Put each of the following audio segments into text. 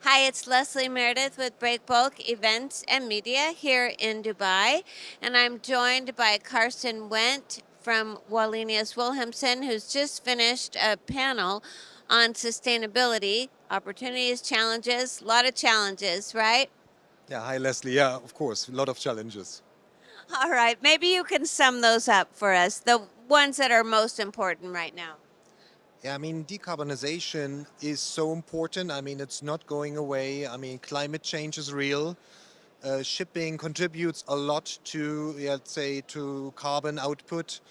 Hi, it's Leslie Meredith with Breakbulk Events and Media here in Dubai, and I'm joined by Carsten Wendt from Wallenius Wilhelmsen, who's just finished a panel on sustainability, opportunities, challenges, a lot of challenges, right? Yeah, hi Leslie. Yeah, of course, a lot of challenges. All right, maybe you can sum those up for us, the ones that are most important right now. Yeah, I mean, decarbonization is so important. I mean, it's not going away. I mean, climate change is real. Shipping contributes a lot to, yeah, let's say, to carbon output.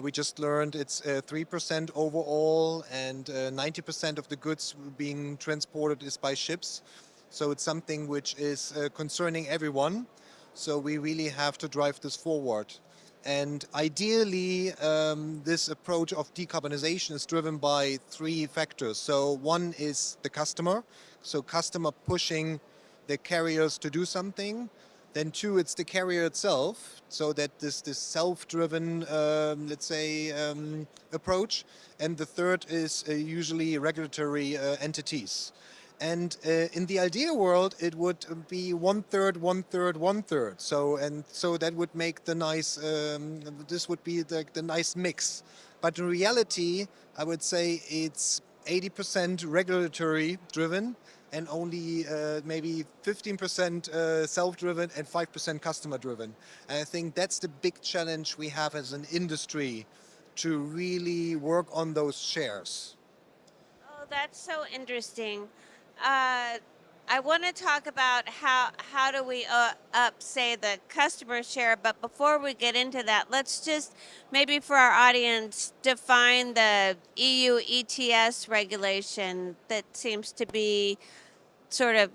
We just learned it's 3% overall, and 90% of the goods being transported is by ships. So it's something which is concerning everyone. So we really have to drive this forward. And ideally, this approach of decarbonization is driven by three factors. So one is the customer. So customer pushing the carriers to do something. Then two, it's the carrier itself, so that this self-driven, let's say, approach. And the third is usually regulatory entities. And in the ideal world, it would be one third, one third, one third. So that would make the nice. This would be the nice mix. But in reality, I would say it's 80% regulatory driven and only maybe 15% self-driven and 5% customer-driven. And I think that's the big challenge we have as an industry to really work on those shares. Oh, that's so interesting. Uh, I want to talk about how do we up say the customer share, but before we get into that, let's just maybe for our audience define the EU ETS regulation that seems to be sort of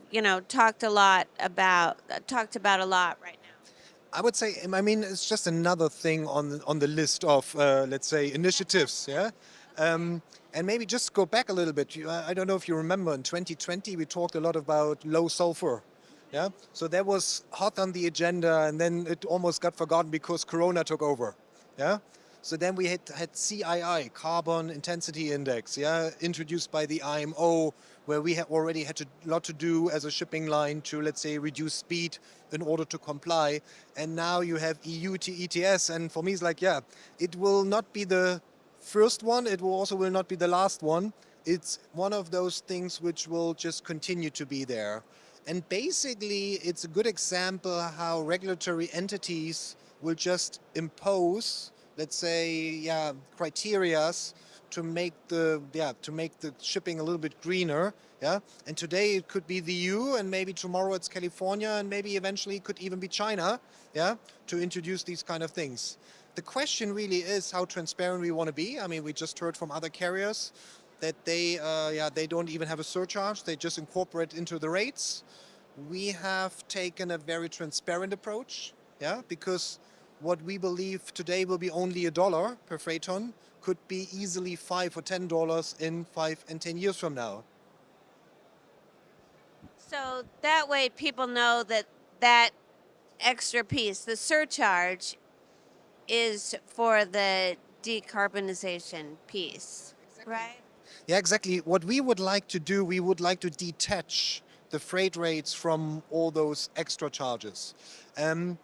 talked about a lot right now. I would say, I mean, it's just another thing on the list of, let's say, initiatives. Yeah. And maybe just go back a little bit. I don't know if you remember in 2020 we talked a lot about low sulfur. Yeah. So that was hot on the agenda, and then it almost got forgotten because Corona took over. Yeah. So then we had CII, Carbon Intensity Index, yeah, introduced by the IMO, where we already had a lot to do as a shipping line to, let's say, reduce speed in order to comply. And now you have EU ETS, and for me, it's like, yeah, it will not be the first one. It will not be the last one. It's one of those things which will just continue to be there. And basically, it's a good example how regulatory entities will just impose, let's say, yeah, criterias to make the shipping a little bit greener. Yeah, and today it could be the EU, and maybe tomorrow it's California, and maybe eventually it could even be China. Yeah, to introduce these kind of things. The question really is how transparent we want to be. I mean, we just heard from other carriers that they don't even have a surcharge. They just incorporate into the rates. We have taken a very transparent approach, yeah, because what we believe today will be only $1 per freight ton could be easily $5 or $10 in 5 and 10 years from now. So that way people know that that extra piece, the surcharge, is for the decarbonization piece, right? Yeah, exactly. What we would like to do, we would like to detach the freight rates from all those extra charges. Um,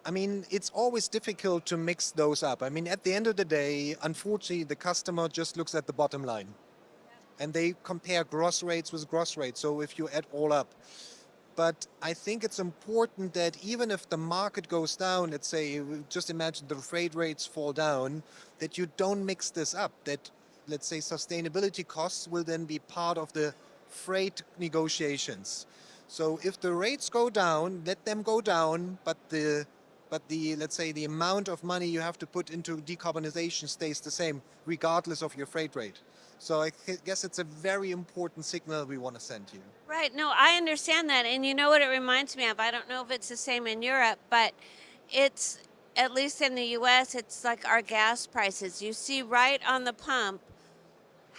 I mean, it's always difficult to mix those up. I mean, at the end of the day, unfortunately, the customer just looks at the bottom line and they compare gross rates with gross rates. So if you add all up, but I think it's important that even if the market goes down, let's say, just imagine the freight rates fall down, that you don't mix this up, that, let's say, sustainability costs will then be part of the freight negotiations. So if the rates go down, let them go down, but the let's say the amount of money you have to put into decarbonization stays the same regardless of your freight rate. So I guess it's a very important signal we want to send you. Right. No, I understand that. And you know what it reminds me of? I don't know if it's the same in Europe, but it's, at least in the US, it's like our gas prices. You see right on the pump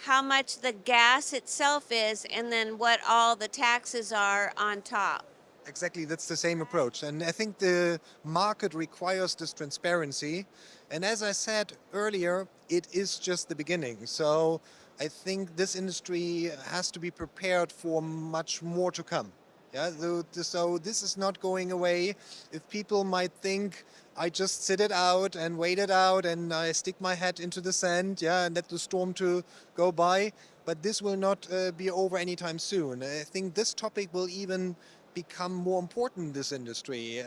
how much the gas itself is and then what all the taxes are on top. Exactly, that's the same approach. And I think the market requires this transparency. And as I said earlier, it is just the beginning. So I think this industry has to be prepared for much more to come. Yeah, so this is not going away. If people might think I just sit it out and wait it out and I stick my head into the sand, yeah, and let the storm to go by, but this will not be over anytime soon. I think this topic will even become more important in this industry.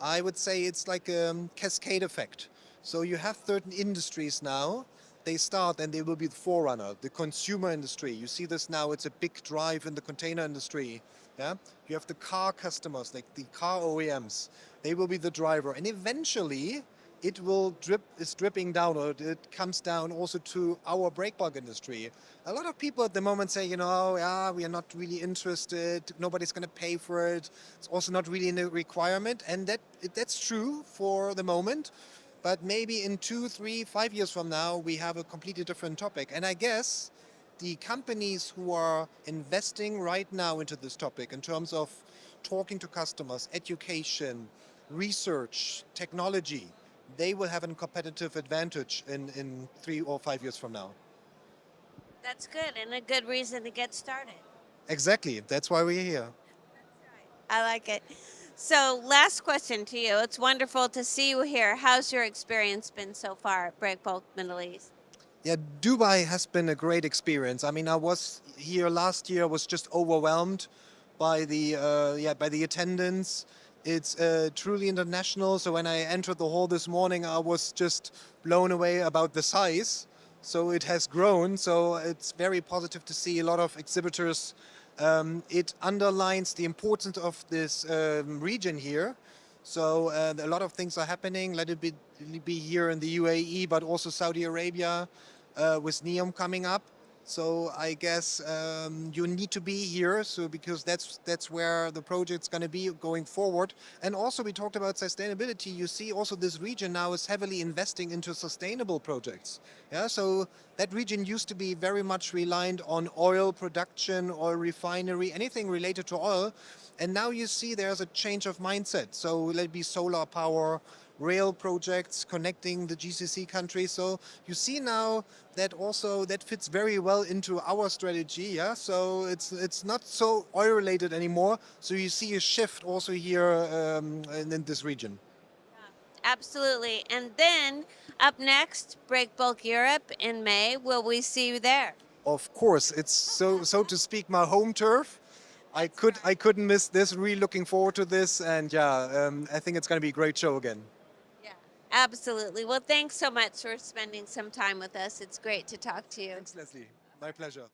I would say it's like a cascade effect. So you have certain industries now, they start and they will be the forerunner. The consumer industry, you see this now, it's a big drive in the container industry. Yeah, you have the car customers, like the car OEMs. They will be the driver, and eventually it will is dripping down, or it comes down also to our brake bulk industry. A lot of people at the moment say, yeah, we are not really interested. Nobody's going to pay for it. It's also not really a requirement, and that's true for the moment. But maybe in 2, 3, 5 years from now, we have a completely different topic. And I guess the companies who are investing right now into this topic in terms of talking to customers, education, research, technology, they will have a competitive advantage in 3 or 5 years from now. That's good and a good reason to get started. Exactly. That's why we're here. I like it. So, last question to you. It's wonderful to see you here. How's your experience been so far at Breakbulk Middle East? Yeah, Dubai has been a great experience. I mean, I was here last year, was just overwhelmed by the attendance. It's truly international. So when I entered the hall this morning, I was just blown away about the size. So it has grown. So it's very positive to see a lot of exhibitors. It underlines the importance of this region here. So a lot of things are happening. Let it be here in the UAE, but also Saudi Arabia with NEOM coming up. So I guess you need to be here, so because that's where the project's going to be going forward. And also we talked about sustainability. You see also this region now is heavily investing into sustainable projects. Yeah, so that region used to be very much reliant on oil production, oil refinery, anything related to oil. And now you see there's a change of mindset. So let it be solar power, rail projects connecting the GCC countries. So you see now that also that fits very well into our strategy. Yeah, so it's not so oil related anymore. So you see a shift also here in this region. Absolutely. And then up next, Breakbulk Europe in May. Will we see you there? Of course, it's so to speak my home turf. I couldn't miss this. Really looking forward to this, and yeah, I think it's going to be a great show again. Yeah, absolutely. Well, thanks so much for spending some time with us. It's great to talk to you. Thanks, Leslie. My pleasure.